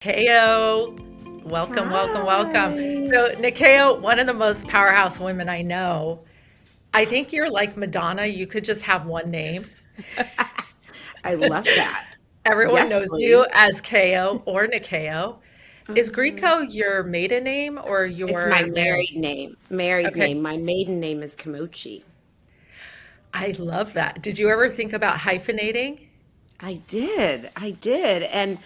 Nyakio, welcome, welcome, welcome. Hi. So, Nyakio, one of the most powerhouse women I know. I think you're like Madonna. You could just have one name. I love that. Everyone Yes, knows you please. as Ko or Nyakio. Is Uh, Grieco your maiden name or it's my your married? married name. Married Okay, name. My maiden name is Kimochi. I love that. Did you ever think about hyphenating? I did. I did. And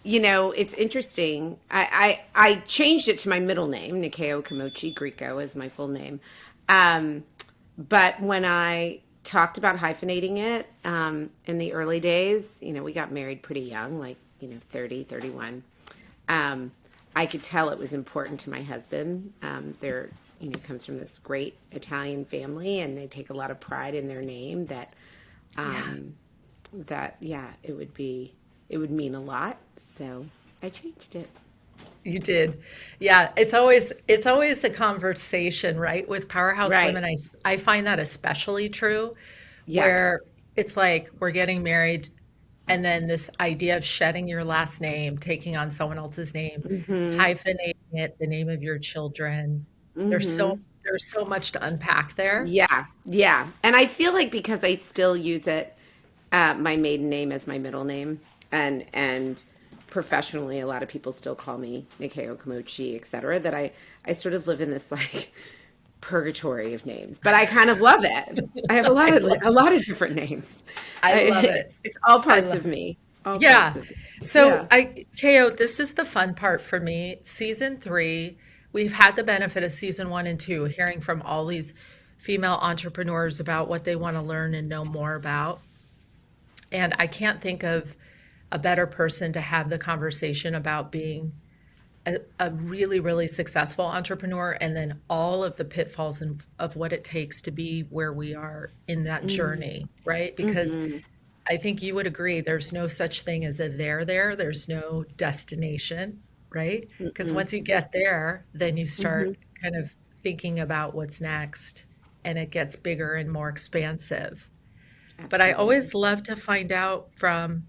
it's interesting. I changed it to my middle name, Nikeo Kimochi Grieco is my full name. Um, but when I talked about hyphenating it in the early days, we got married pretty young, like, 30, 31. Um, I could tell it was important to my husband. Comes from this great Italian family, and they take a lot of pride in their name. Yeah. Um, yeah, it would mean a lot. So I changed it. You did. Yeah, it's always a conversation, right? With powerhouse Right. women, I find that especially true Yeah. where it's like we're getting married and then this idea of shedding your last name, taking on someone else's name, Hmm. hyphenating it, the name of your children. There's so Hmm. there's so much to unpack there. Yeah. Yeah. And I feel like because I still use it, my maiden name as my middle name, and professionally, a lot of people still call me Nikeo Komochi, etc. That I sort of live in this like purgatory of names, but I kind of love it. I have I love a lot of different names. I love it. It's all I parts love of me. All parts Yeah. of me. So Yeah. KO, this is the fun part for me. Season three, we've had the benefit of season one and two, hearing from all these female entrepreneurs about what they want to learn and know more about. And I can't think of a better person to have the conversation about being a really, really successful entrepreneur and then all of the pitfalls of what it takes to be where we are in that Mm-hmm. journey, right? Because Mm-hmm. I think you would agree there's no such thing as a there. There's no destination, right? Because Mm-hmm. once you get there, then you Mm-hmm. start kind of thinking about what's next and it gets bigger and more expansive. But I Absolutely. always love to find out from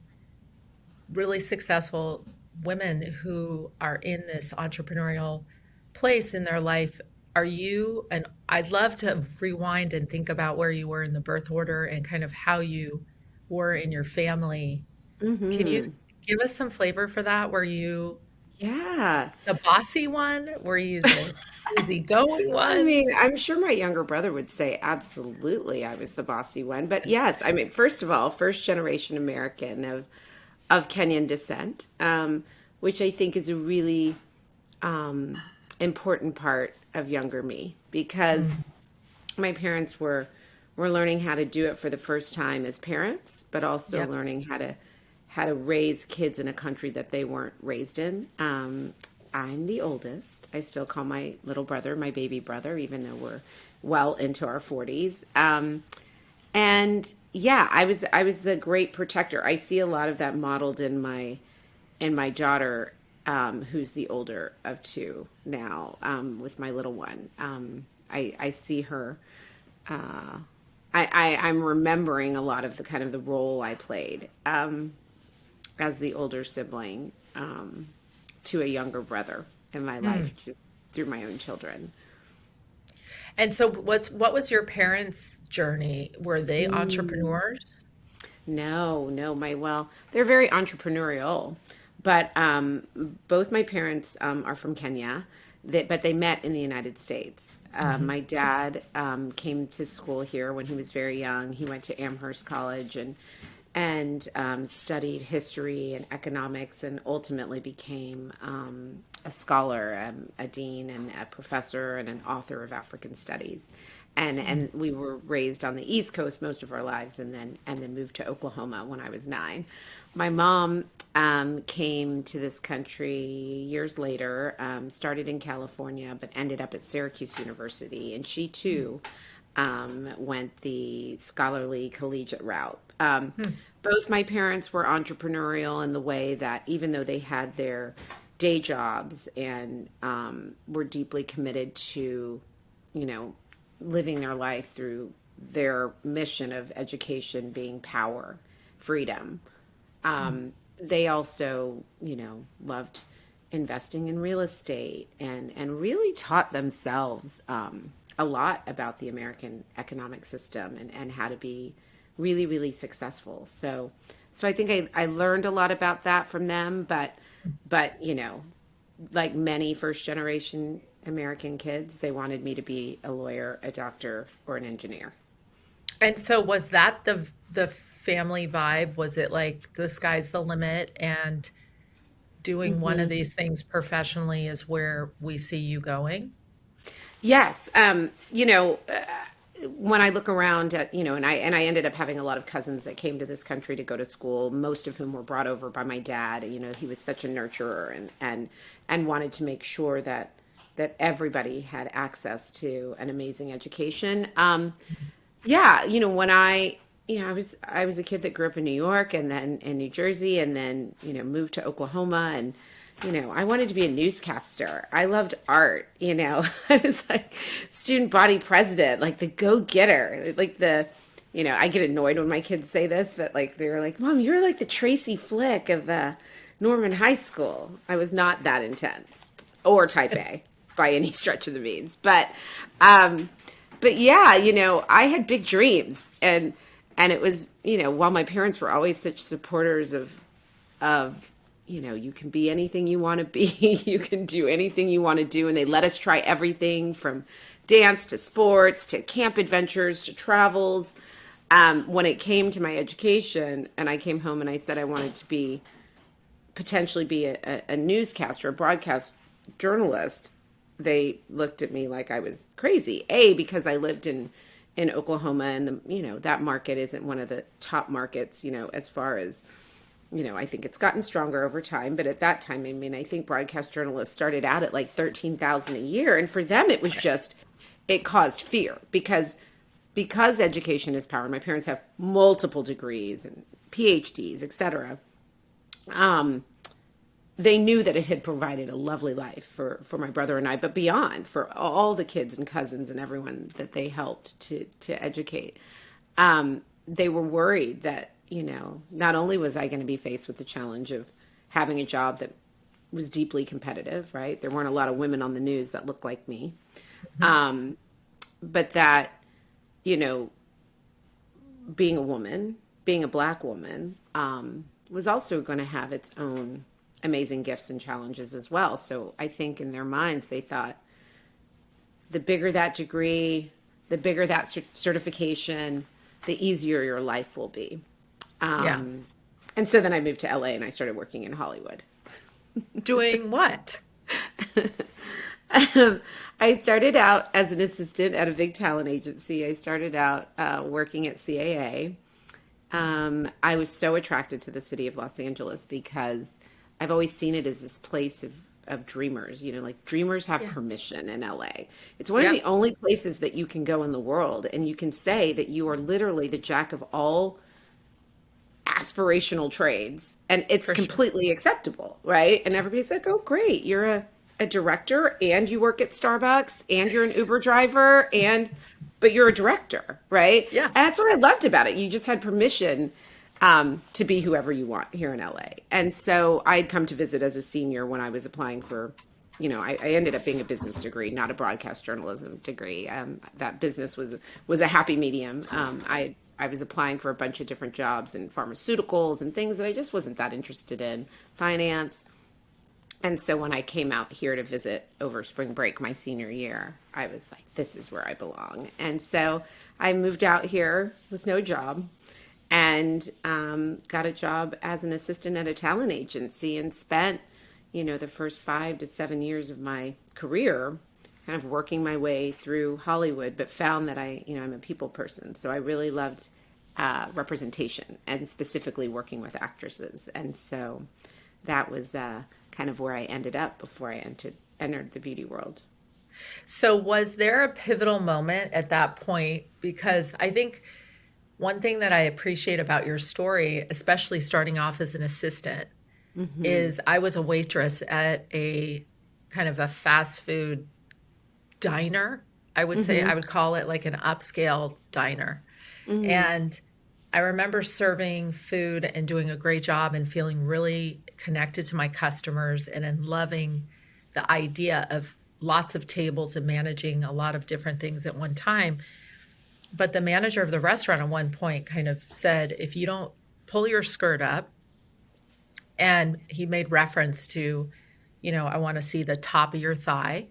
really successful women who are in this entrepreneurial place in their life. Are you, and I'd love to rewind and think about where you were in the birth order and kind of how you were in your family. Can you Mm-hmm. give us some flavor for that? Were you Yeah. the bossy one? Were you the easygoing I one? mean, I'm sure my younger brother would say absolutely I was the bossy one. But yes, I mean, first of all, first generation American of Kenyan descent, which I think is a really um, important part of younger me because Mm, my parents were learning how to do it for the first time as parents, but also yep. learning how to raise kids in a country that they weren't raised in. I'm the oldest. I still call my little brother my baby brother, even though we're well into our 40s. And yeah, I was the great protector. I see a lot of that modeled in my daughter, who's the older of two now, with my little one. I see her. Uh, I'm remembering a lot of the kind of the role I played as the older sibling to a younger brother in my Hmm. life, just through my own children. And so what was your parents' journey? Were they Mm. entrepreneurs? No, no, they're very entrepreneurial, but both my parents are from Kenya, but they met in the United States. Mhm. My dad came to school here when he was very young. He went to Amherst College and studied history and economics, and ultimately became a scholar, a dean, and a professor, and an author of African studies. And we were raised on the East Coast most of our lives, and then moved to Oklahoma when I was 9. My mom came to this country years later, started in California, but ended up at Syracuse University, and she too went the scholarly collegiate route. Hmm. Both my parents were entrepreneurial in the way that even though they had their day jobs and were deeply committed to, you know, living their life through their mission of education being power, freedom, they also, loved investing in real estate and really taught themselves a lot about the American economic system and how to be really, really successful. So I think I learned a lot about that from them, but you know, like many first generation American kids, they wanted me to be a lawyer, a doctor, or an engineer. And so was that the family vibe? Was it like the sky's the limit and doing one of these things professionally is where we see you going? Yes, you know, when I look around at, you know, and I ended up having a lot of cousins that came to this country to go to school, most of whom were brought over by my dad. You know, he was such a nurturer and wanted to make sure that everybody had access to an amazing education. Yeah, you know, when I was a kid that grew up in New York and then in New Jersey and then, you know, moved to Oklahoma and, you know, I wanted to be a newscaster. I loved art, you know. I was like student body president, like the go-getter, like you know, I get annoyed when my kids say this, but like they're like, "Mom, you're like the Tracy Flick of Norman High School." I was not that intense or type A by any stretch of the means. But yeah, you know, I had big dreams and it was, you know, while my parents were always such supporters of, you know, you can be anything you want to be, you can do anything you want to do, and they let us try everything from dance to sports to camp adventures to travels. When it came to my education, and I came home and I said I wanted to potentially be a newscaster, a broadcast journalist, they looked at me like I was crazy. Because I lived in Oklahoma, and you know, that market isn't one of the top markets, you know, as far as, you know, I think it's gotten stronger over time, but at that time, I mean, I think broadcast journalists started out at like 13,000 a year, and for them it was just, it caused fear because education is power. My parents have multiple degrees and PhDs, etc. They knew that it had provided a lovely life for my brother and I, but beyond, for all the kids and cousins and everyone that they helped to educate. They were worried that, you know, not only was I going to be faced with the challenge of having a job that was deeply competitive, right? There weren't a lot of women on the news that looked like me. But that, you know, being a woman, being a Black woman, was also going to have its own amazing gifts and challenges as well. So I think in their minds, they thought the bigger that degree, the bigger that certification, the easier your life will be. Yeah. And so then I moved to LA and I started working in Hollywood. Doing what? I started out as an assistant at a big talent agency. I started out working at CAA. I was so attracted to the city of Los Angeles because I've always seen it as this place of dreamers. You know, like dreamers have permission in LA. It's one of the only places that you can go in the world and you can say that you are literally the jack of all aspirational trades, and it's completely acceptable, right? And everybody's like, "Oh, great, you're a director and you work at Starbucks and you're an Uber driver but you're a director, right?" Yeah. And that's what I loved about it. You just had permission to be whoever you want here in LA. And so I'd come to visit as a senior when I was applying for, you know, I ended up being a business degree, not a broadcast journalism degree. That business was a happy medium. I was applying for a bunch of different jobs in pharmaceuticals and things that I just wasn't that interested in, finance. And so when I came out here to visit over spring break my senior year, I was like, this is where I belong. And so I moved out here with no job and got a job as an assistant at a talent agency and spent, you know, the first 5 to 7 years of my career kind of working my way through Hollywood, but found that I'm a people person. So I really loved representation and specifically working with actresses. And so that was kind of where I ended up before I entered the beauty world. So was there a pivotal moment at that point? Because I think one thing that I appreciate about your story, especially starting off as an assistant, is I was a waitress at a kind of a fast food diner. I would say I would call it like an upscale diner. And I remember serving food and doing a great job and feeling really connected to my customers and then loving the idea of lots of tables and managing a lot of different things at one time. But the manager of the restaurant at one point kind of said, if you don't pull your skirt up, and he made reference to, I want to see the top of your thigh.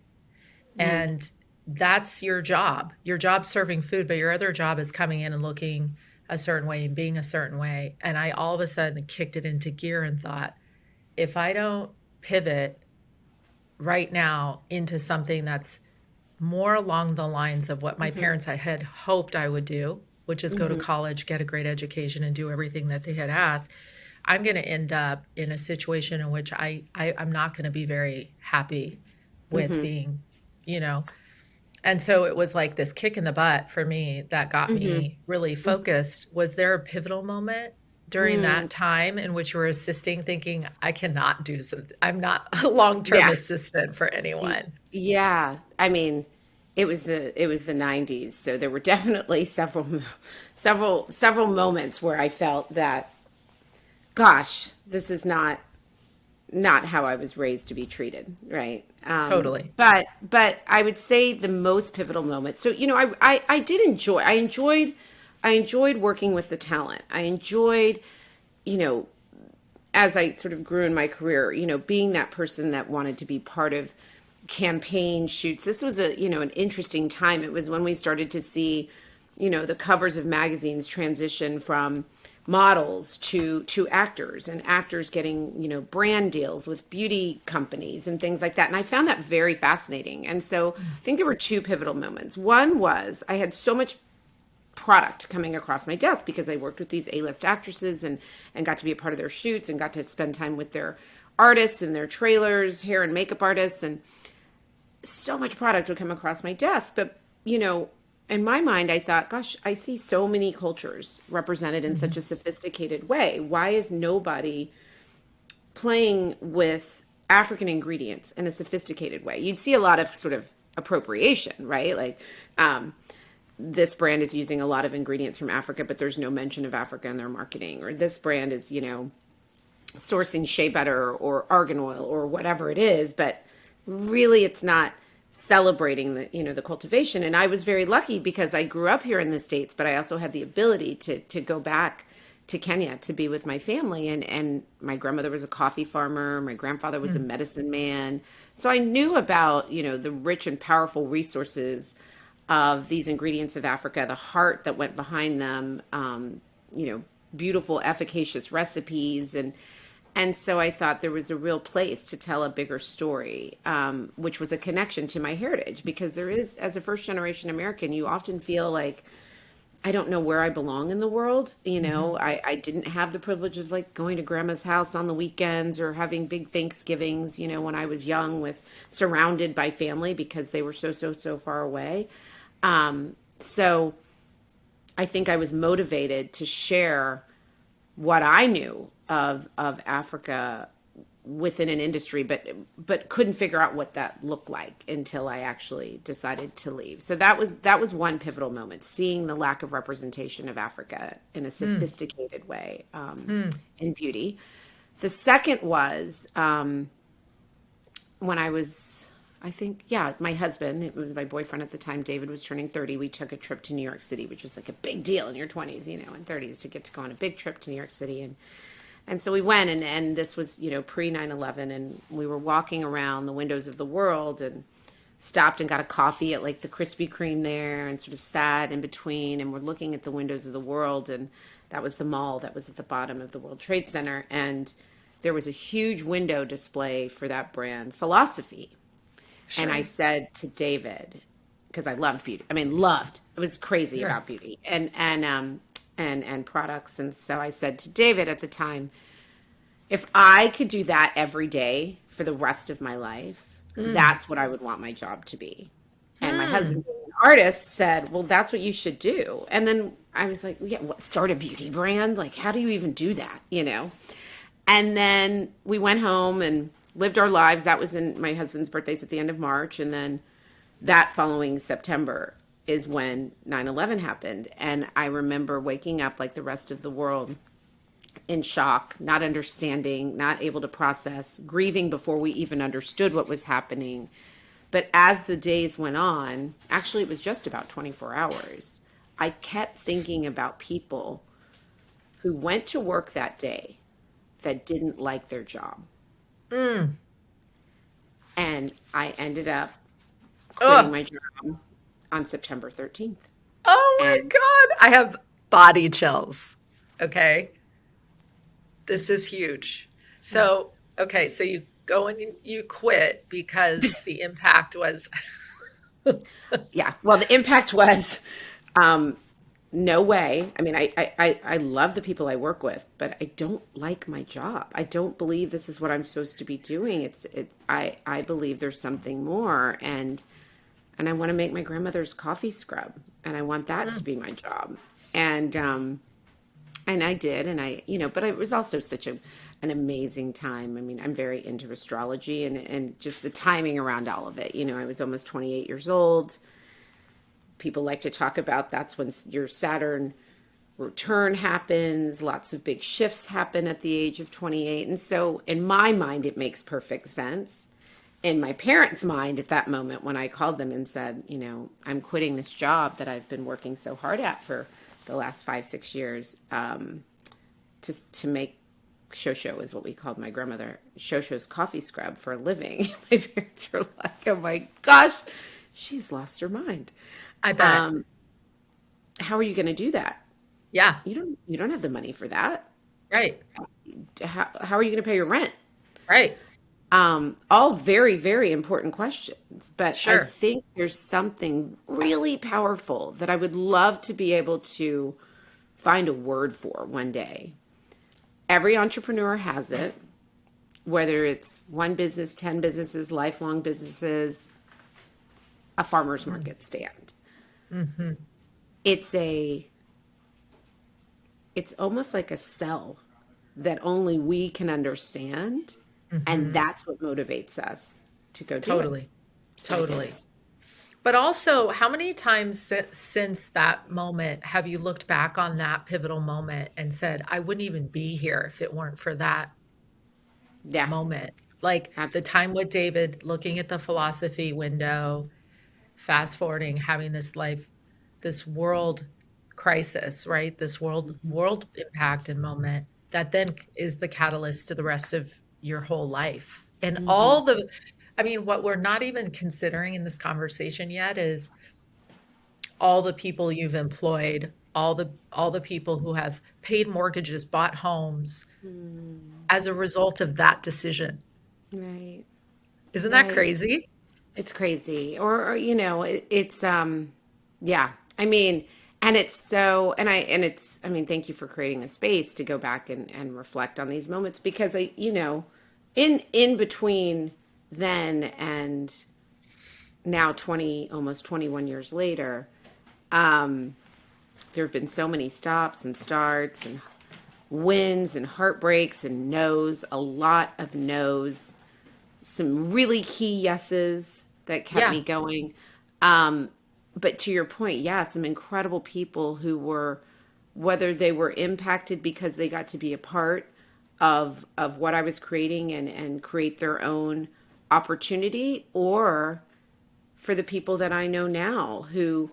And that's your job. Your job's serving food, but your other job is coming in and looking a certain way and being a certain way. And I all of a sudden kicked it into gear and thought, if I don't pivot right now into something that's more along the lines of what my parents had hoped I would do, which is go to college, get a great education, and do everything that they had asked, I'm going to end up in a situation in which I'm not going to be very happy with being, And so it was like this kick in the butt for me that got me really focused. Was there a pivotal moment during that time in which you were assisting, thinking, I cannot do this? I'm not a long-term assistant for anyone. Yeah. I mean, it was the 90s. So there were definitely several moments where I felt that, gosh, this is not how I was raised to be treated, right? Totally. But I would say the most pivotal moment. So I enjoyed working with the talent. I enjoyed, as I sort of grew in my career, being that person that wanted to be part of campaign shoots. This was an interesting time. It was when we started to see, the covers of magazines transition from models to actors, and actors getting, brand deals with beauty companies and things like that. And I found that very fascinating. And so I think there were two pivotal moments. One was I had so much product coming across my desk because I worked with these A-list actresses and got to be a part of their shoots and got to spend time with their artists and their trailers, hair and makeup artists. And so much product would come across my desk. But, in my mind, I thought, gosh, I see so many cultures represented in such a sophisticated way. Why is nobody playing with African ingredients in a sophisticated way? You'd see a lot of sort of appropriation, right? Like, this brand is using a lot of ingredients from Africa, but there's no mention of Africa in their marketing. Or this brand is, sourcing shea butter or argan oil or whatever it is, but really it's not celebrating the cultivation. And I was very lucky because I grew up here in the States, but I also had the ability to go back to Kenya to be with my family. And my grandmother was a coffee farmer. My grandfather was a medicine man. So I knew about, the rich and powerful resources of these ingredients of Africa, the heart that went behind them, beautiful, efficacious recipes. And so I thought there was a real place to tell a bigger story, which was a connection to my heritage, because there is, as a first generation American, you often feel like, I don't know where I belong in the world. I didn't have the privilege of like going to grandma's house on the weekends or having big Thanksgivings, when I was young, surrounded by family because they were so far away. So I think I was motivated to share what I knew of Africa within an industry, but couldn't figure out what that looked like until I actually decided to leave. So that was one pivotal moment, seeing the lack of representation of Africa in a sophisticated way in beauty. The second was when I was, I think, my husband, it was my boyfriend at the time, David, was turning 30. We took a trip to New York City, which was like a big deal in your 20s, and 30s to get to go on a big trip to New York City. And so we went, and this was, pre 9/11, and we were walking around the windows of the world and stopped and got a coffee at like the Krispy Kreme there and sort of sat in between, and we're looking at the windows of the world. And that was the mall that was at the bottom of the World Trade Center. And there was a huge window display for that brand, Philosophy. Sure. And I said to David, because I loved beauty. I was crazy about beauty and products. And so I said to David at the time, if I could do that every day for the rest of my life, that's what I would want my job to be. And my husband, being an artist, said, well, that's what you should do. And then I was like, start a beauty brand? Like, how do you even do that? And then we went home and lived our lives. That was my husband's birthday's at the end of March. And then that following September, is when 9/11 happened. And I remember waking up like the rest of the world in shock, not understanding, not able to process, grieving before we even understood what was happening. But as the days went on, actually, it was just about 24 hours, I kept thinking about people who went to work that day that didn't like their job. Mm. And I ended up quitting Oh, my job on September 13th. oh my And God. I have body chills. Okay. This is huge. yeah, So, okay, so you go and you quit because the impact was, yeah. Well, the impact was um, no way. I mean, I love the people I work with, but I don't like my job. I don't believe this is what I'm supposed to be doing. I believe there's something more, and I want to make my grandmother's coffee scrub, and I want that to Mm, be my job. And I did, and but it was also such an amazing time. I mean, I'm very into astrology and just the timing around all of it. I was almost 28 years old. People like to talk about that's when your Saturn return happens. Lots of big shifts happen at the age of 28. And so in my mind, it makes perfect sense. In my parents' mind at that moment, when I called them and said, I'm quitting this job that I've been working so hard at for the last 5, 6 years, to make Shosho, is what we called my grandmother, Shosho's coffee scrub for a living. My parents were like, oh my gosh, she's lost her mind. I bet. Um, how are you going to do that? Yeah, You don't have the money for that. right, How are you going to pay your rent? right. All very, very important questions. But I Sure. think there's something really powerful that I would love to be able to find a word for one day. Every entrepreneur has it, whether it's one business, 10 businesses, lifelong businesses, a farmer's market stand. Hmm. It's a it's almost like a cell that only we can understand, and Hmm. that's what motivates us to go do it. Totally. So I did. Totally. But also, how many times since that moment have you looked back on that pivotal moment and said, I wouldn't even be here if it weren't for that Yeah, moment? Like the absolutely. time with David looking at the philosophy window, fast forwarding, having this life, this world crisis, right? This world impact and moment that then is the catalyst to the rest of your whole life. And Hmm. all the, I mean, what we're not even considering in this conversation yet is all the people you've employed, all the people who have paid mortgages, bought homes as a result of that decision. Right, Isn't that right. crazy? It's crazy. Or it's yeah. I mean, and it's so and it's I mean, thank you for creating a space to go back and reflect on these moments, because in between then and now, 20 almost 21 years later, um there have been so many stops and starts and wins and heartbreaks and no's, a lot of no's, some really key yeses that kept Yeah. me going. Um, but to your point, yeah, some incredible people who were, whether they were impacted because they got to be a part of what I was creating and create their own opportunity, or for the people that I know now who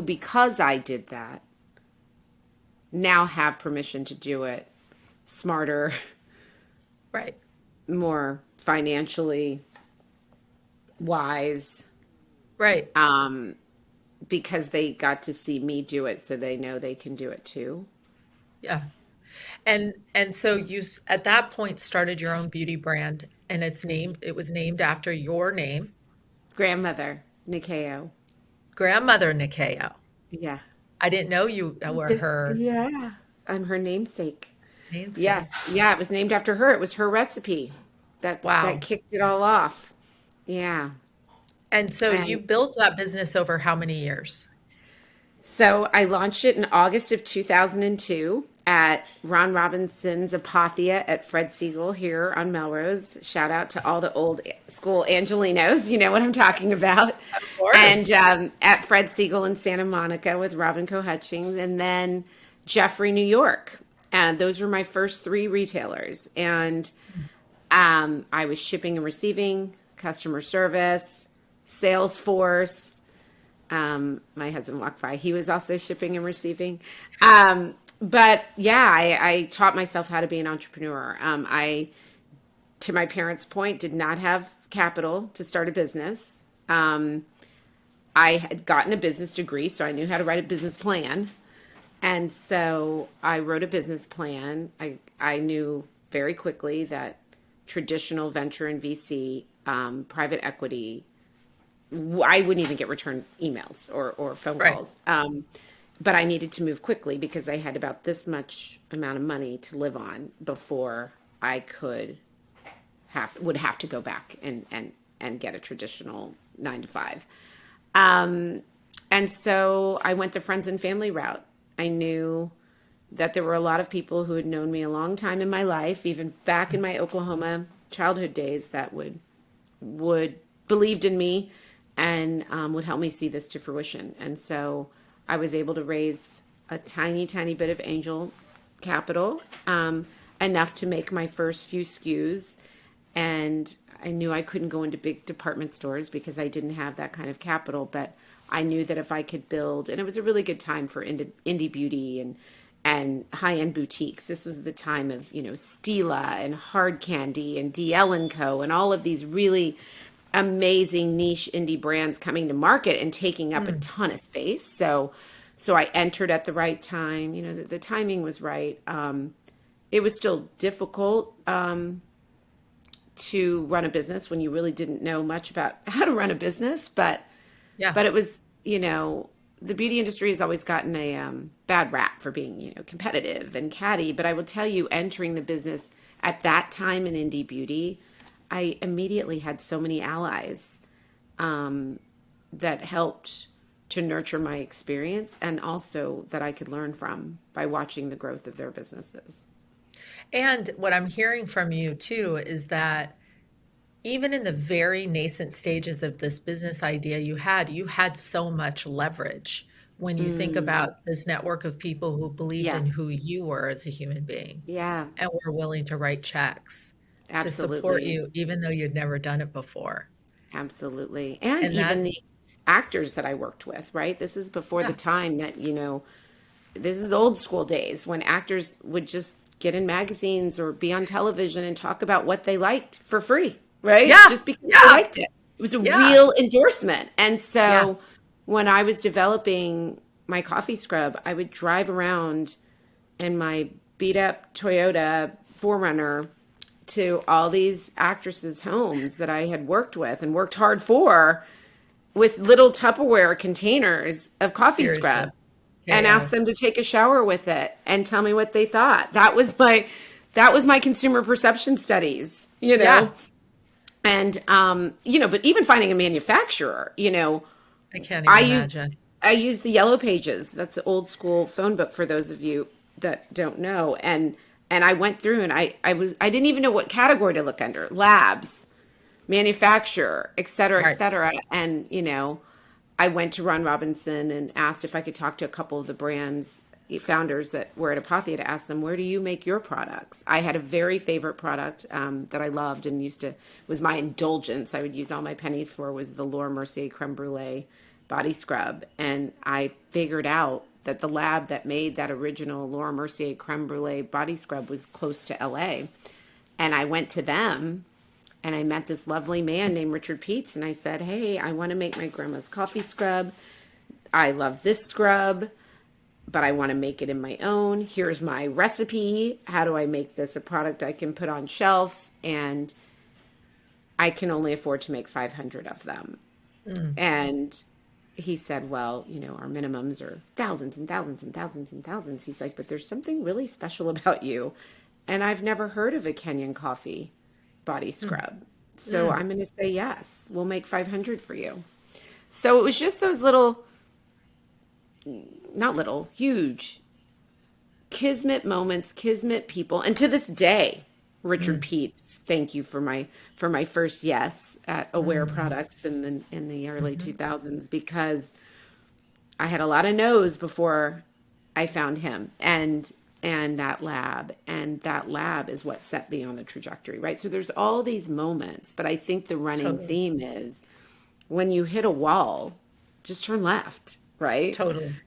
because I did that now have permission to do it smarter, Right. more financially wise, Right. um, because they got to see me do it, so they know they can do it too. Yeah. And so at that point started your own beauty brand and it was named after your name, Grandmother, Nyakio. grandmother Nyakio. Yeah. I didn't know you were her Yeah. I'm her namesake. Yes. namesake. Yeah, it was named after her. It was her recipe that Wow. kicked it all off. Yeah. And so you And built that business over how many years? so I launched it in August of 2002. at Ron Robinson's Apothea at Fred Siegel here on Melrose. Shout out to all the old school Angelinos. You know what I'm talking about. Of course. And at Fred Siegel in Santa Monica with Robin Coe-Hutchings. And then Jeffrey, New York. And those were my first three retailers. And I was shipping and receiving, customer service, Salesforce. My husband walked by. He was also shipping and receiving. But yeah, I taught myself how to be an entrepreneur. I, to my parents' point, did not have capital to start a business. I had gotten a business degree, so I knew how to write a business plan. And so I wrote a business plan. I knew very quickly that traditional venture and VC, private equity, I wouldn't even get return emails or phone Right. calls. But I needed to move quickly because I had about this much amount of money to live on before I would have to go back and get a traditional 9 to 5. And so I went the friends and family route. I knew that there were a lot of people who had known me a long time in my life, even back in my Oklahoma childhood days, that would believed in me and would help me see this to fruition. And so I was able to raise a tiny, tiny bit of angel capital, enough to make my first few SKUs. And I knew I couldn't go into big department stores because I didn't have that kind of capital, but I knew that if I could build, and it was a really good time for indie beauty and high-end boutiques. This was the time of, Stila and Hard Candy and DL and Co. and all of these really amazing niche indie brands coming to market and taking up a ton of space. So I entered at the right time. The timing was right. It was still difficult to run a business when you really didn't know much about how to run a business, but Yeah. it was, the beauty industry has always gotten a bad rap for being, competitive and catty. But I will tell you, entering the business at that time in indie beauty, I immediately had so many allies that helped to nurture my experience and also that I could learn from by watching the growth of their businesses. And what I'm hearing from you too is that even in the very nascent stages of this business idea you had so much leverage when you think about this network of people who believed Yeah, in who you were as a human being yeah, and were willing to write checks to support absolutely. you, even though you'd never done it before. Absolutely. And And even that, the actors that I worked with, right? This is before the yeah, time that, this is old school days when actors would just get in magazines or be on television and talk about what they liked for free, right? yeah, Just because they yeah, liked it. It was a yeah, real endorsement. And yeah. so when I was developing my coffee scrub, I would drive around in my beat up Toyota 4Runner to all these actresses' homes that I had worked with and worked hard for with little Tupperware containers of coffee Seriously. scrub and ask KO. them to take a shower with it and tell me what they thought. That was my consumer perception studies, Yeah, And but even finding a manufacturer, I can't I even used imagine. I used the Yellow Pages. That's the old school phone book for those of you that don't know. And I went through and I didn't even know what category to look under. Labs, manufacturer, et cetera, et Right. cetera. And, I went to Ron Robinson and asked if I could talk to a couple of the brands founders that were at Apothea to ask them, where do you make your products? I had a very favorite product that I loved and was my indulgence. I would use all my pennies for was the Laura Mercier Creme Brulee body scrub. And I figured out that the lab that made that original Laura Mercier Creme Brulee body scrub was close to LA. And I went to them and I met this lovely man named Richard Peets. And I said, hey, I want to make my grandma's coffee scrub. I love this scrub, but I want to make it in my own. Here's my recipe. How do I make this a product I can put on shelf? And I can only afford to make 500 of them. And he said, well, our minimums are thousands and thousands and thousands and thousands. He's like, but there's something really special about you. And I've never heard of a Kenyan coffee body scrub. So I'm going to say yes. We'll make 500 for you. So it was just those little, not little, huge kismet moments, kismet people. And to this day, Richard Peets, thank you for my first yes at Aware Products in the early 2000s, because I had a lot of no's before I found him and that lab is what set me on the trajectory, right? So there's all these moments, but I think the running Totally. theme is when you hit a wall, just turn left, right? Totally.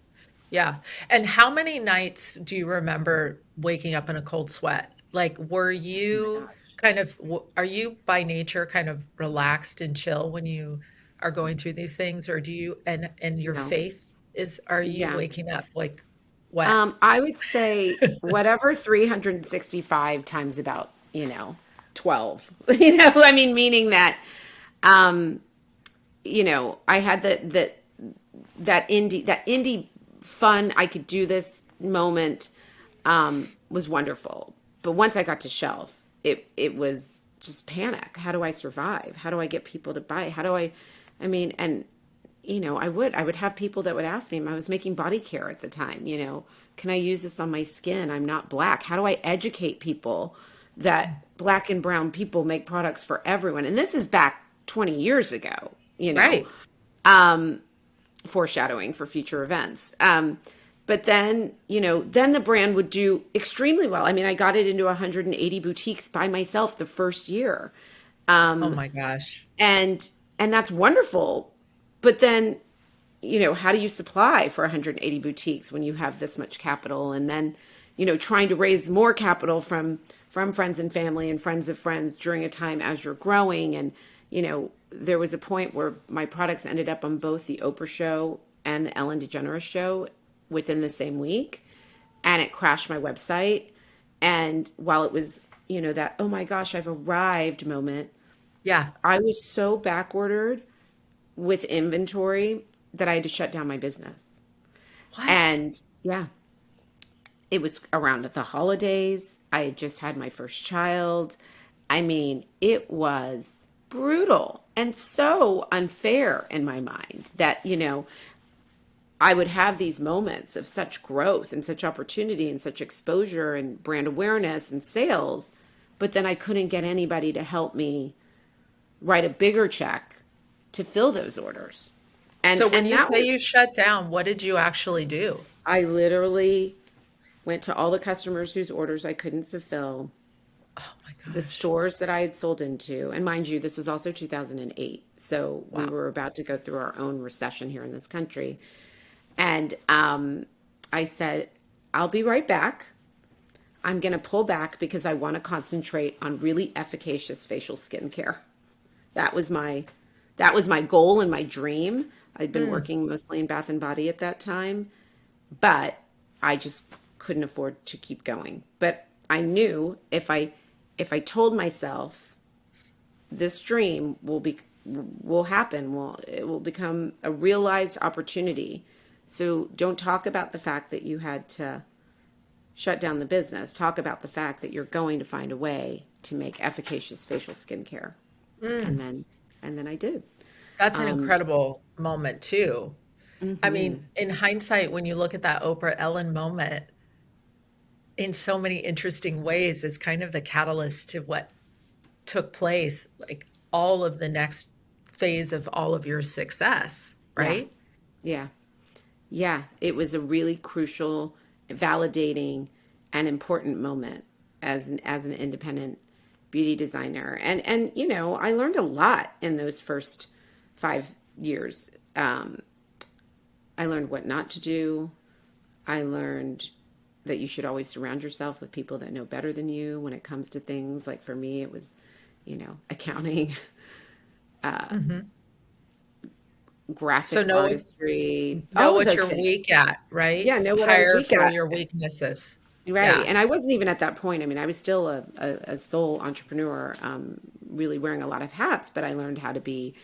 Yeah. And how many nights do you remember waking up in a cold sweat? Like, were Oh my you gosh. kind of, are you by nature kind of relaxed and chill when you are going through these things? Or do you, and your No. faith is, are you Yeah. waking up like wet? I would say whatever 365 times about, 12. I mean, meaning that, um, I had that indie fun, I could do this moment, was wonderful. But once I got to shelf, it was just panic. How do I survive? How do I get people to buy? I mean, and I would have people that would ask me, I was making body care at the time, can I use this on my skin? I'm not black. How do I educate people that black and brown people make products for everyone? And this is back 20 years ago, Right. um, foreshadowing for future events. But then the brand would do extremely well. I mean, I got it into 180 boutiques by myself the first year. Oh Um, my gosh. and and that's wonderful. But then, how do you supply for 180 boutiques when you have this much capital? And then, trying to raise more capital from friends and family and friends of friends during a time as you're growing. And, there was a point where my products ended up on both the Oprah show and the Ellen DeGeneres show within the same week, and it crashed my website. And while it was, that, oh my gosh, I've arrived moment, Yeah. I was so backordered with inventory that I had to shut down my business. What? And yeah, it was around the holidays. I had just had my first child. I mean, it was brutal and so unfair in my mind that, I would have these moments of such growth and such opportunity and such exposure and brand awareness and sales, but then I couldn't get anybody to help me write a bigger check to fill those orders. And So when and you that say was you shut down, what did you actually do? I literally went to all the customers whose orders I couldn't fulfill, Oh my the gosh. stores that I had sold into, and mind you, this was also 2008. So we Wow. were about to go through our own recession here in this country. And I said, I'll be right back. I'm going to pull back because I want to concentrate on really efficacious facial skincare. That was my that was my goal and my dream. I'd been Mm. working mostly in Bath and Body at that time, but I just couldn't afford to keep going. But I knew if I told myself this dream will happen, it will become a realized opportunity. So don't talk about the fact that you had to shut down the business. Talk about the fact that you're going to find a way to make efficacious facial skincare. And Mm. then and then I did. That's an Um, incredible moment too. I mhm. mean, in hindsight, when you look at that Oprah Ellen moment, in so many interesting ways, is kind of the catalyst to what took place, like all of the next phase of all of your success, Yeah. right? Yeah. Yeah. It was a really crucial, validating, and important moment as an independent beauty designer. And I learned a lot in those first 5 years. I learned what not to do. I learned that you should always surround yourself with people that know better than you when it comes to things. Like for me, it was, accounting, uh, Hmm. So graphic artistry, know all of what those you're things. weak at, right? Yeah, know what I was Hire weak for at. your weaknesses. Right. Yeah. And I wasn't even at that point. I mean, I was still a sole entrepreneur, really wearing a lot of hats, but I learned how to be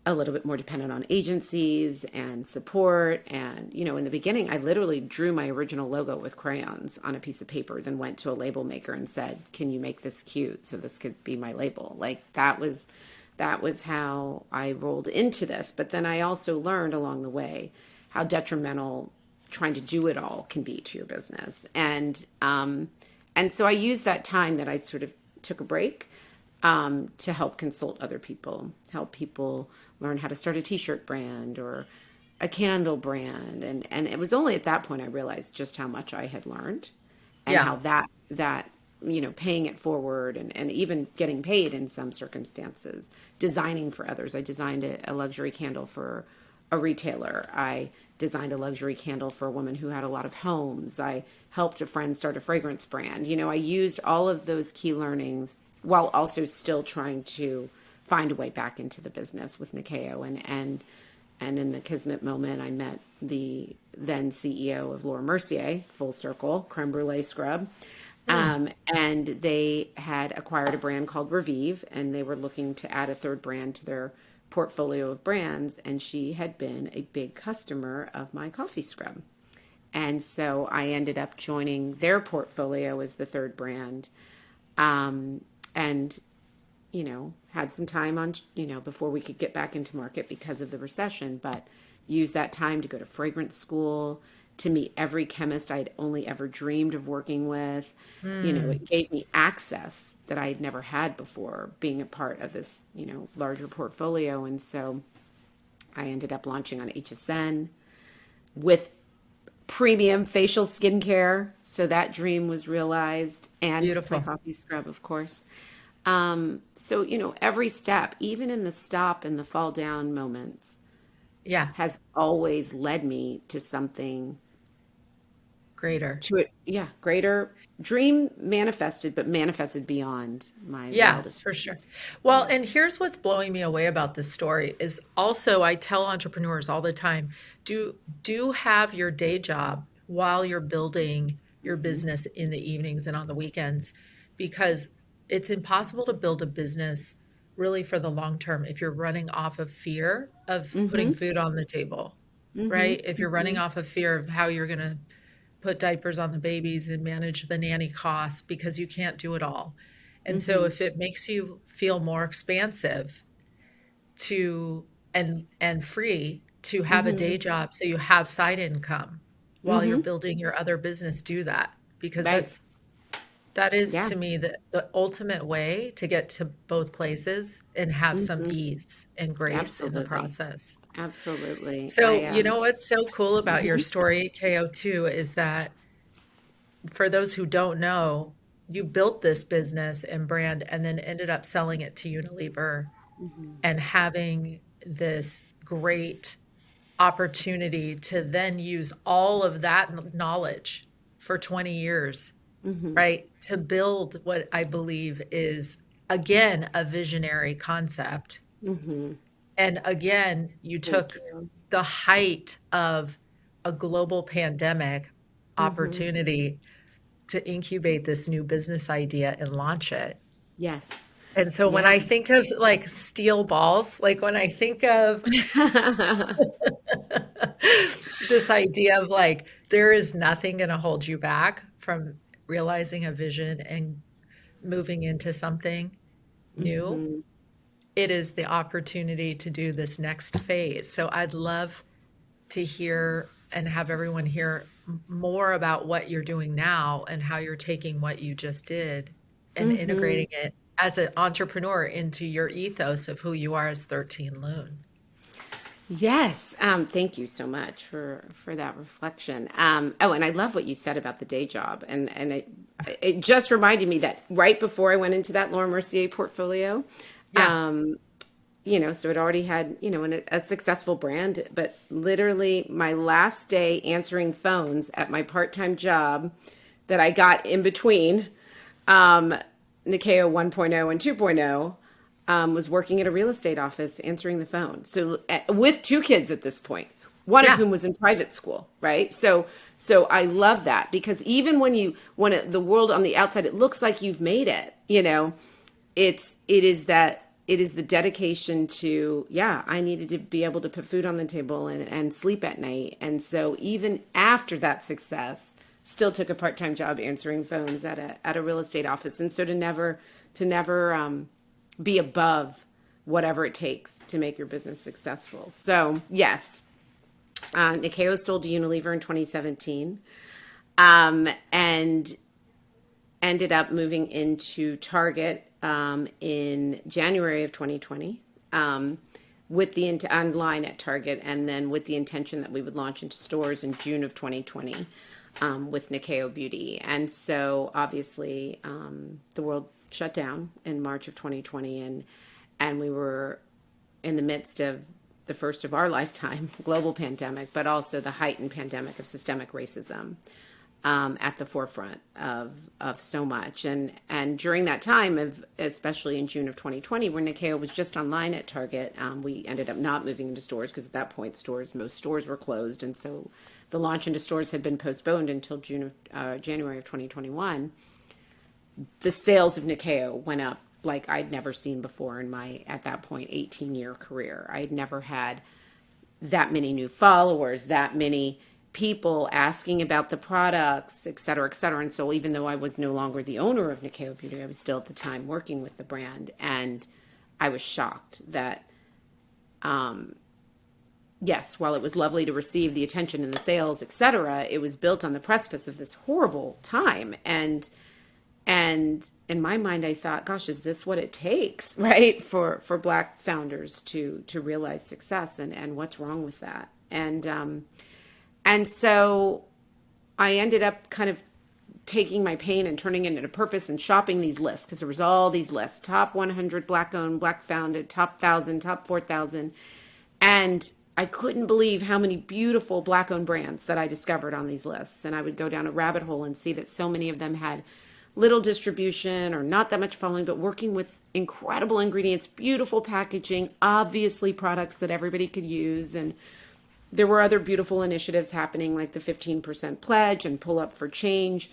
a little bit more dependent on agencies and support. And, in the beginning, I literally drew my original logo with crayons on a piece of paper, then went to a label maker and said, can you make this cute so this could be my label? Like that was how I rolled into this. But then I also learned along the way how detrimental trying to do it all can be to your business. And so I used that time that I sort of took a break to help consult other people, help people learn how to start a t-shirt brand or a candle brand. And it was only at that point I realized just how much I had learned and Yeah. how that paying it forward and even getting paid in some circumstances, designing for others. I designed a luxury candle for a retailer. I designed a luxury candle for a woman who had a lot of homes. I helped a friend start a fragrance brand. I used all of those key learnings while also still trying to find a way back into the business with Nyakio. And in the Kismet moment, I met the then CEO of Laura Mercier, full circle, creme brulee scrub. And they had acquired a brand called Revive, and they were looking to add a third brand to their portfolio of brands. And she had been a big customer of my coffee scrub. And so I ended up joining their portfolio as the third brand. And had some time on, before we could get back into market because of the recession, but used that time to go to fragrance school, to meet every chemist I'd only ever dreamed of working with. It gave me access that I had never had before being a part of this, larger portfolio. And so I ended up launching on HSN with premium facial skincare. So that dream was realized, and my Beautiful. coffee scrub, of course. So, every step, even in the stop and the fall down moments, Yeah. has always led me to something, Greater. to it. Yeah. Greater dream manifested, but manifested beyond my Yeah, wildest for sure. dreams. Well, and here's what's blowing me away about this story is also I tell entrepreneurs all the time, do have your day job while you're building your business in the evenings and on the weekends, because it's impossible to build a business really for the long term if you're running off of fear of putting Mm-hmm. food on the table, Mm-hmm. right? If you're running off of fear of how you're going to put diapers on the babies and manage the nanny costs because you can't do it all. And so Mm-hmm. if it makes you feel more expansive to and free to have a Mm-hmm. day job so you have side income while you're Mm-hmm. building your other business, do that because Right. that is Yeah. to me the ultimate way to get to both places and have some Mm-hmm. ease and grace in the Absolutely. process. Absolutely. So, you know what's so cool about your story, KO2, is that for those who don't know, you built this business and brand and then ended up selling it to Unilever Mhm. and having this great opportunity to then use all of that knowledge for 20 years, Mhm. right? To build what I believe is, again, a visionary concept. Mhm. And again, you Thank took you. the height of a global pandemic Mhm. opportunity to incubate this new business idea and launch it. Yes. And so when Yeah. I think of like steel balls, like when I think of this idea of like there is nothing going to hold you back from realizing a vision and moving into something new, Mhm. it is the opportunity to do this next phase. So I'd love to hear and have everyone hear more about what you're doing now and how you're taking what you just did and Mhm. integrating it as an entrepreneur into your ethos of who you are as 13 Lune. Yes. Thank you so much for that reflection. Oh, and I love what you said about the day job, and it just reminded me that right before I went into that Laura Mercier portfolio, Yeah. um, so it already had, a successful brand, but literally my last day answering phones at my part-time job that I got in between, um, Nyakio 1.0 and 2.0, was working at a real estate office answering the phone. So with two kids at this point, one of Yeah. whom was in private school, right? So I love that because even when the world on the outside, it looks like you've made it, it is the dedication to, yeah, I needed to be able to put food on the table and sleep at night. And so even after that success, still took a part-time job answering phones at a real estate office. And so to never be above whatever it takes to make your business successful. So yes, Nyakio sold to Unilever in 2017, and ended up moving into Target in January of 2020, with the online at Target, and then with the intention that we would launch into stores in June of 2020 with Nyakio Beauty. And so obviously the world shut down in March of 2020, and we were in the midst of the first of our lifetime global pandemic, but also the heightened pandemic of systemic racism at the forefront of so much. And during that time, especially in June of 2020, when Nyakio was just online at Target, we ended up not moving into stores because at that point, most stores were closed. And so the launch into stores had been postponed until January of 2021. The sales of Nyakio went up like I'd never seen before in my, at that point, 18-year career. I'd never had that many new followers, that many people asking about the products, et cetera, et cetera. And so even though I was no longer the owner of Nyakio Beauty, I was still at the time working with the brand. And I was shocked that, yes, while it was lovely to receive the attention and the sales, et cetera, it was built on the precipice of this horrible time. And in my mind, I thought, gosh, is this what it takes, right, for Black founders to realize success, and what's wrong with that? And so I ended up kind of taking my pain and turning it into purpose and shopping these lists, because there was all these lists: top 100 Black owned, Black founded, top 1,000, top 4,000, and I couldn't believe how many beautiful Black owned brands that I discovered on these lists. And I would go down a rabbit hole and see that so many of them had little distribution or not that much following, but working with incredible ingredients, beautiful packaging, obviously products that everybody could use. And there were other beautiful initiatives happening, like the 15% pledge and Pull Up for Change,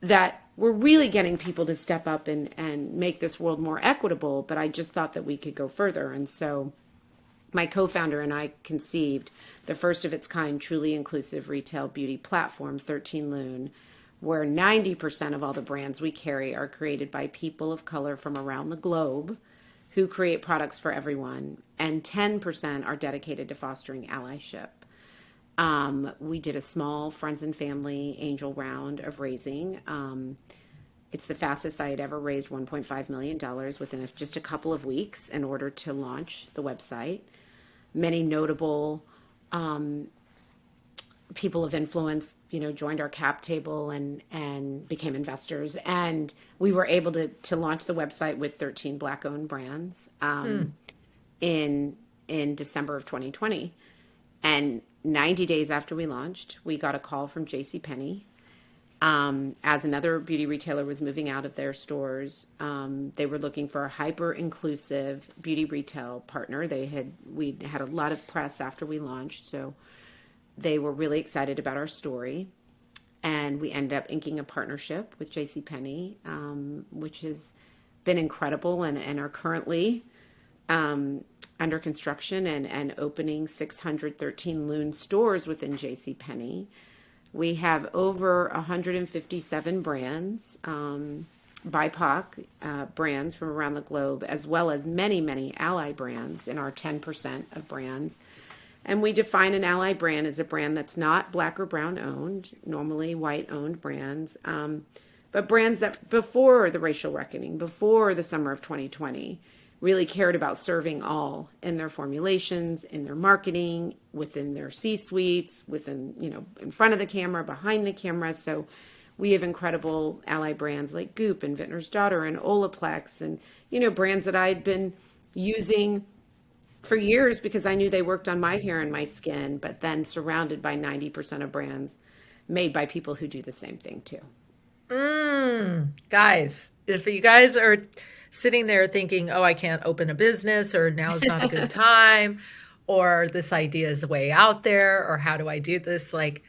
that were really getting people to step up and make this world more equitable. But I just thought that we could go further. And so my co-founder and I conceived the first of its kind, truly inclusive retail beauty platform, 13 Lune, where 90% of all the brands we carry are created by people of color from around the globe who create products for everyone, and 10% are dedicated to fostering allyship. We did a small friends and family angel round of raising. It's the fastest I had ever raised $1.5 million within just a couple of weeks in order to launch the website. Many notable people of influence, joined our cap table and became investors. And we were able to launch the website with 13 Black owned brands in December of 2020. And 90 days after we launched, we got a call from JCPenney. As another beauty retailer was moving out of their stores, they were looking for a hyper-inclusive beauty retail partner. We had a lot of press after we launched, so they were really excited about our story. And we ended up inking a partnership with JCPenney, which has been incredible, and are currently under construction and opening 613 Lune stores within JCPenney. We have over 157 brands, BIPOC brands from around the globe, as well as many, many ally brands in our 10% of brands. And we define an ally brand as a brand that's not Black or brown owned, normally white owned brands, but brands that before the racial reckoning, before the summer of 2020, really cared about serving all in their formulations, in their marketing, within their C-suites, within, in front of the camera, behind the camera. So we have incredible ally brands like Goop and Vintner's Daughter and Olaplex, and, brands that I'd been using for years because I knew they worked on my hair and my skin, but then surrounded by 90% of brands made by people who do the same thing too. Guys, if you guys are sitting there thinking, oh, I can't open a business, or now's not a good time, or this idea is way out there, or how do I do this? I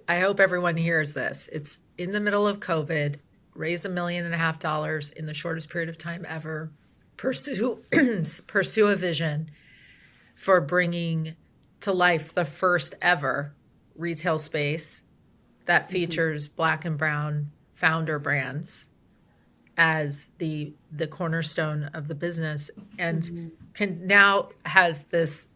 hope everyone hears this. It's in the middle of COVID, raise $1.5 million in the shortest period of time ever. Pursue a vision for bringing to life the first ever retail space that features Black and brown founder brands as the cornerstone of the business, and now has this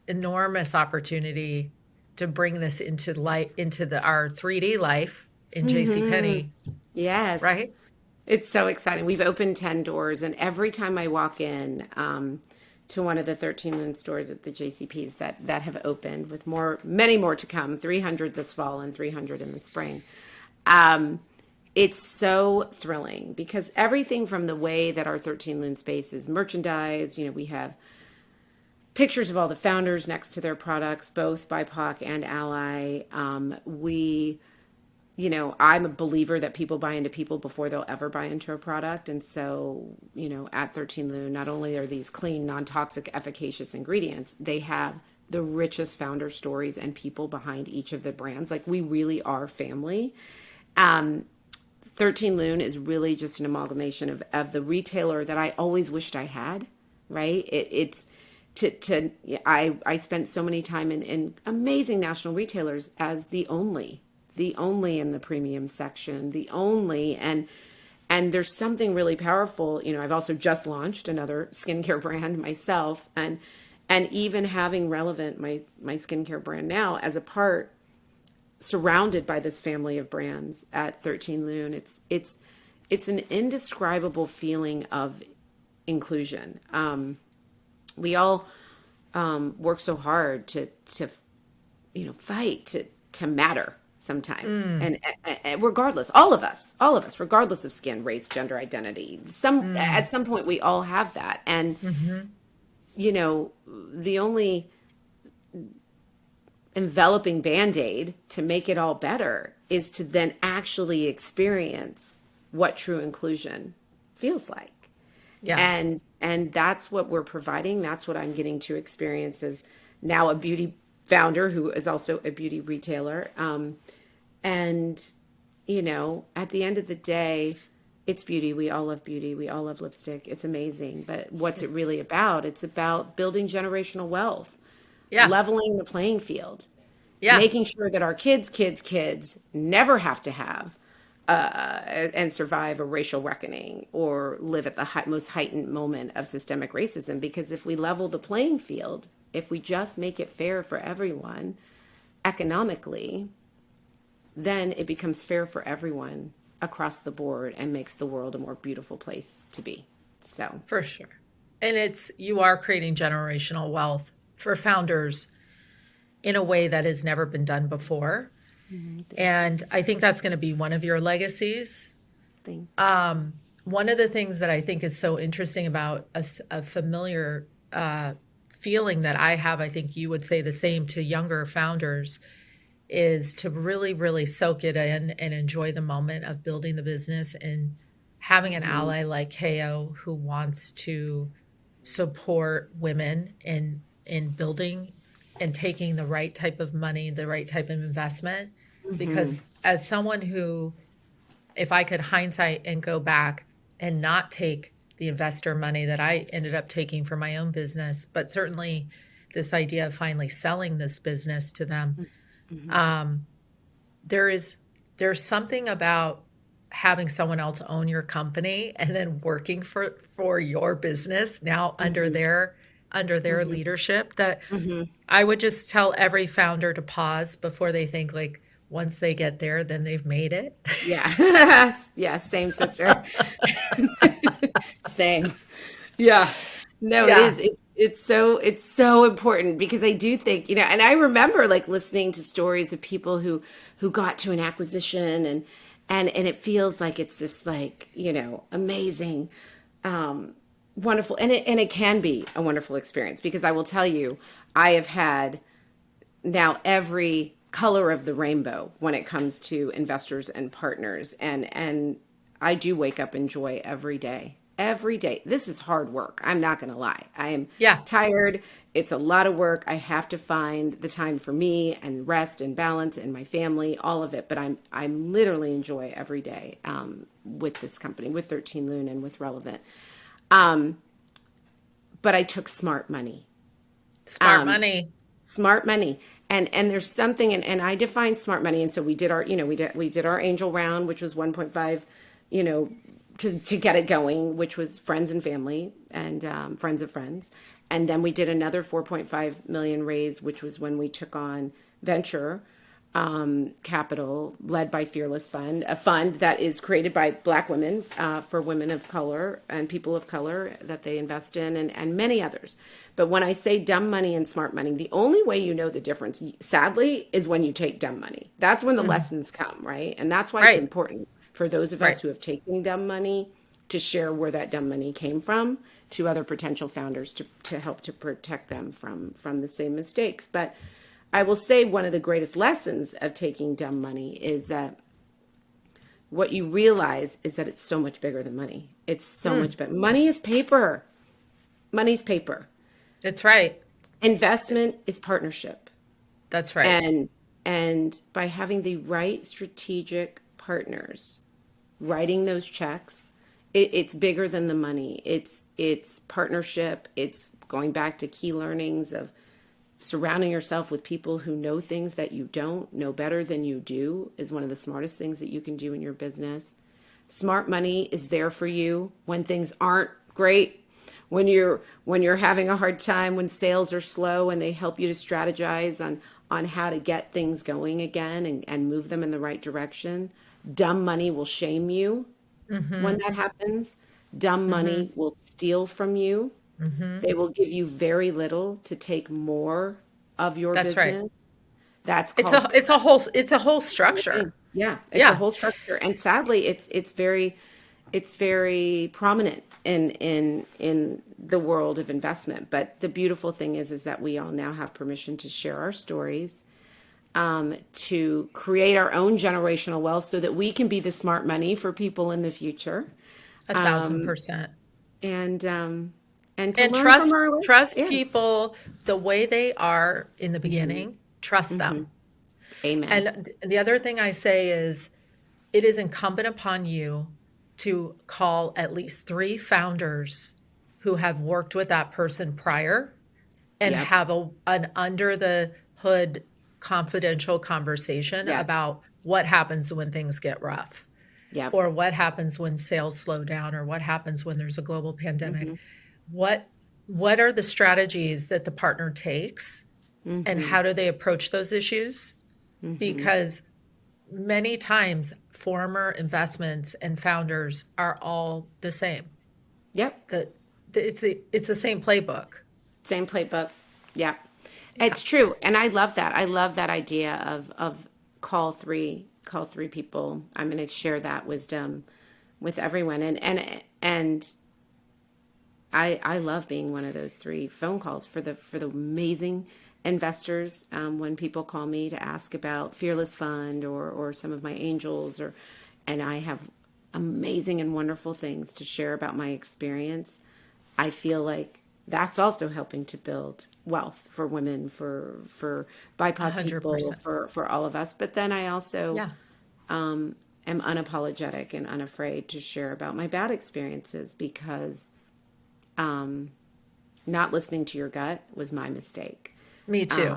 enormous opportunity to bring this into light, into our 3D life in JCPenney, Yes. right? It's so exciting. We've opened 10 doors, and every time I walk in to one of the 13 Lune stores at the JCPs that have opened, with many more to come, 300 this fall and 300 in the spring. It's so thrilling because everything from the way that our 13 Lune space is merchandised, we have pictures of all the founders next to their products, both BIPOC and ally. I'm a believer that people buy into people before they'll ever buy into a product. And so, at 13 Lune, not only are these clean, non-toxic, efficacious ingredients, they have the richest founder stories and people behind each of the brands. Like, we really are family. 13 Lune is really just an amalgamation of the retailer that I always wished I had, right? I spent so many time in amazing national retailers as the only in the premium section, and there's something really powerful. I've also just launched another skincare brand myself, and even having Relevant, my skincare brand now, as a part, surrounded by this family of brands at 13 Lune. It's an indescribable feeling of inclusion. We all work so hard to fight to matter sometimes, and regardless, all of us, regardless of skin, race, gender identity, at some point we all have that, and the only enveloping band-aid to make it all better is to then actually experience what true inclusion feels like. Yeah. And that's what we're providing. That's what I'm getting to experience as now a beauty founder who is also a beauty retailer. And at the end of the day, it's beauty. We all love beauty. We all love lipstick. It's amazing. But what's it really about? It's about building generational wealth. Yeah. Leveling the playing field, Yeah. making sure that our kids never have to have and survive a racial reckoning or live at the most heightened moment of systemic racism. Because if we level the playing field, if we just make it fair for everyone economically, then it becomes fair for everyone across the board and makes the world a more beautiful place to be. So For sure. And you are creating generational wealth for founders in a way that has never been done before. And I think that's going to be one of your legacies. thing. One of the things that I think is so interesting about a familiar feeling that I have, I think you would say the same to younger founders, is to really, really soak it in and enjoy the moment of building the business and having an ally like KO who wants to support women in building and taking the right type of money, the right type of investment. Because as someone who, if I could hindsight and go back and not take the investor money that I ended up taking for my own business, but certainly this idea of finally selling this business to them, there's something about having someone else own your company and then working for your business now under their leadership, that I would just tell every founder to pause before they think, like, once they get there, then they've made it. Yeah. Yeah. Same, sister. Same. Yeah. No, Yeah. it is. It's so important because I do think, and I remember like listening to stories of people who got to an acquisition and it feels like it's this like, amazing, wonderful, and it can be a wonderful experience because I will tell you, I have had now every color of the rainbow when it comes to investors and partners, and I do wake up in joy every day. Every day. This is hard work. I'm not going to lie. I am tired. It's a lot of work. I have to find the time for me and rest and balance and my family, all of it. But I'm literally enjoy every day with this company, with 13 Lune and with Relevant. But I took smart money. Smart money. Smart money. And there's something, and I defined smart money. And so we did our, we did our angel round, which was 1.5, to get it going, which was friends and family and friends of friends. And then we did another 4.5 million raise, which was when we took on venture capital led by Fearless Fund, a fund that is created by Black women for women of color and people of color that they invest in, and many others. But when I say dumb money and smart money, the only way you know the difference, sadly, is when you take dumb money. That's when the lessons come, right? And that's why it's Right. important for those of us Right. who have taken dumb money to share where that dumb money came from to other potential founders to help to protect them from the same mistakes. But I will say one of the greatest lessons of taking dumb money is that what you realize is that it's so much bigger than money. It's so much better. Money is paper. Money's paper. It's right. Investment is partnership. That's right. And by having the right strategic partners writing those checks, it's bigger than the money. It's partnership. It's going back to key learnings of surrounding yourself with people who know things that you don't know better than you do is one of the smartest things that you can do in your business. Smart money is there for you when things aren't great, when you're having a hard time, when sales are slow, and they help you to strategize on how to get things going again and move them in the right direction. Dumb money will shame you when that happens. Dumb money will steal from you. They will give you very little to take more of your That's right. business. That's It's called a whole structure. yeah, it's a Yeah. whole structure. And sadly it's very prominent in the world of investment. But the beautiful thing is that we all now have permission to share our stories, to create our own generational wealth so that we can be the smart money for people in the future. 1,000%. And to And learn from our trust yeah. people the way they are in the beginning. Trust them. Amen. And the other thing I say is it is incumbent upon you to call at least 3 founders who have worked with that person prior and Yep. have an under the hood confidential conversation Yes. about what happens when things get rough, Yep. or what happens when sales slow down, or what happens when there's a global pandemic. What what are the strategies that the partner takes, and how do they approach those issues? Because many times former investments and founders are all the same. Yep. It's the same playbook. Same playbook. Yeah. It's true. And I love that. I love that idea of call three people. I'm going to share that wisdom with everyone. And I love being one of those 3 phone calls for the amazing investors. When people call me to ask about Fearless Fund or some of my angels, and I have amazing and wonderful things to share about my experience. I feel like that's also helping to build wealth for women, for BIPOC people, 100%. for all of us. But then I also Yeah. am unapologetic and unafraid to share about my bad experiences because not listening to your gut was my mistake. Me too.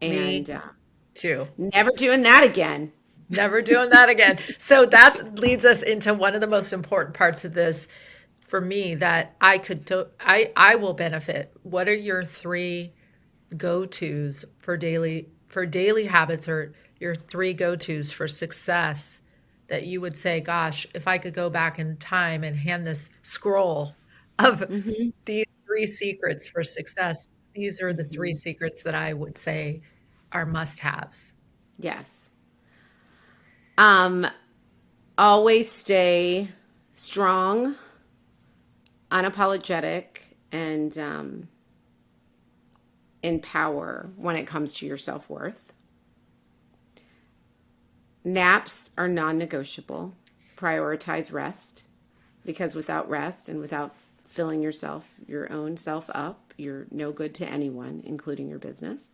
Me And too. never doing that again. Never doing that again. So that leads us into one of the most important parts of this for me that I will benefit. What are your 3 go-tos for daily habits, or your 3 go-tos for success that you would say, gosh, if I could go back in time and hand this scroll of these 3 secrets for success, these are the 3 secrets that I would say are must-haves. Yes. Always stay strong, unapologetic, and in power when it comes to your self-worth. Naps are non-negotiable. Prioritize rest, because without rest and without filling your own self up, you're no good to anyone, including your business.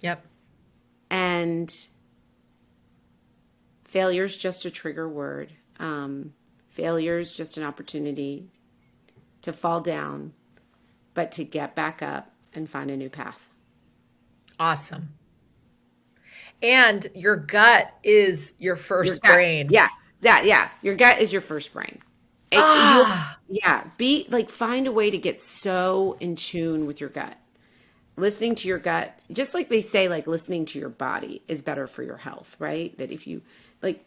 Yep. And failure's just a trigger word. Failure's just an opportunity to fall down, but to get back up and find a new path. Awesome. And your gut is your Your first gut, brain. yeah. Your gut is your first brain. Ah, Find a way to get so in tune with your gut. listening to your gut, just like they say, like listening to your body is better for your health, right? That if you like,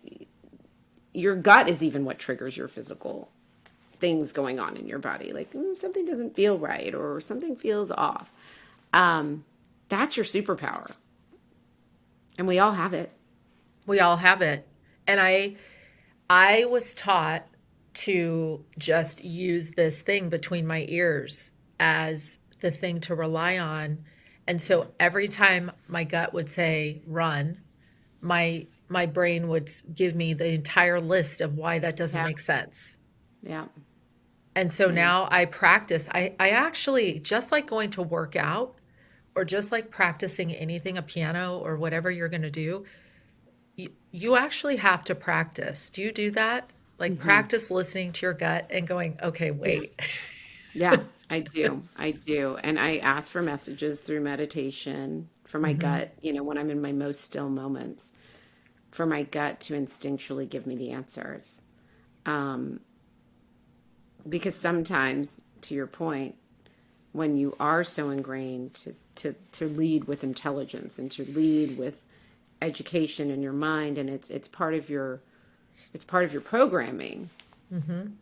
your gut is even what triggers your physical things going on in your body. Like something doesn't feel right or something feels off. That's your superpower. And we all have it. We all have it. And I was taught to just use this thing between my ears as the thing to rely on. And so every time my gut would say run, my brain would give me the entire list of why that doesn't Yeah. make sense. Yeah. And so Yeah. now I practice. I actually, just like going to work out or just like practicing anything, a piano or whatever you're going to do, you actually have to practice. Do you do that? Like Hmm. practice listening to your gut and going, okay, Yeah. wait. Yeah. I do. I do. And I ask for messages through meditation for my Hmm. gut, when I'm in my most still moments, for my gut to instinctually give me the answers. Um, because sometimes, to your point, when you are so ingrained to lead with intelligence and to lead with education in your mind, and it's part of your programming. Hmm.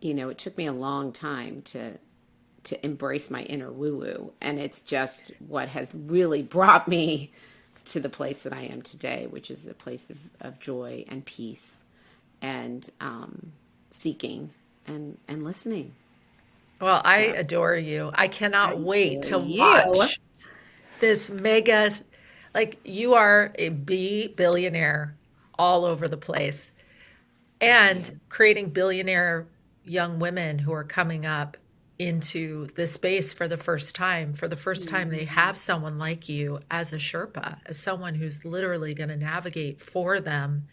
It took me a long time to embrace my inner woo woo, and it's just what has really brought me to the place that I am today, which is a place of joy and peace and seeking and listening. Well, I So adore you. I I cannot wait adore to you. watch this mega, like you are a billionaire all over the place I and am. creating billionaire young women who are coming up into the space for the first time. For the first time, they Mm, have someone like you as a Sherpa, as someone who's literally going to navigate for them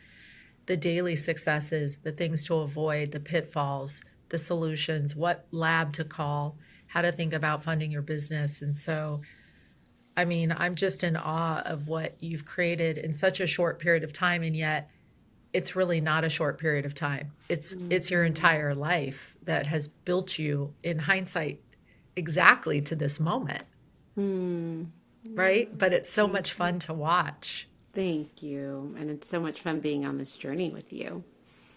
the daily successes, the things to avoid, the pitfalls, the solutions, what lab to call, how to think about funding your business. And so, I mean, I'm just in awe of what you've created in such a short period of time, and yet it's really not a short period of time. It's your mhm. entire life that has built you in hindsight exactly to this moment, Hmm. right? Yeah. But it's so Thank much you. fun to watch. Thank you. And it's so much fun being on this journey with you.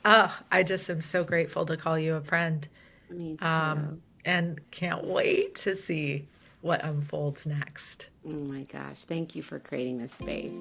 Oh, I just am so grateful to call you a friend. Me Um, too. and can't wait to see what unfolds next. Oh my gosh. Thank you for creating this space.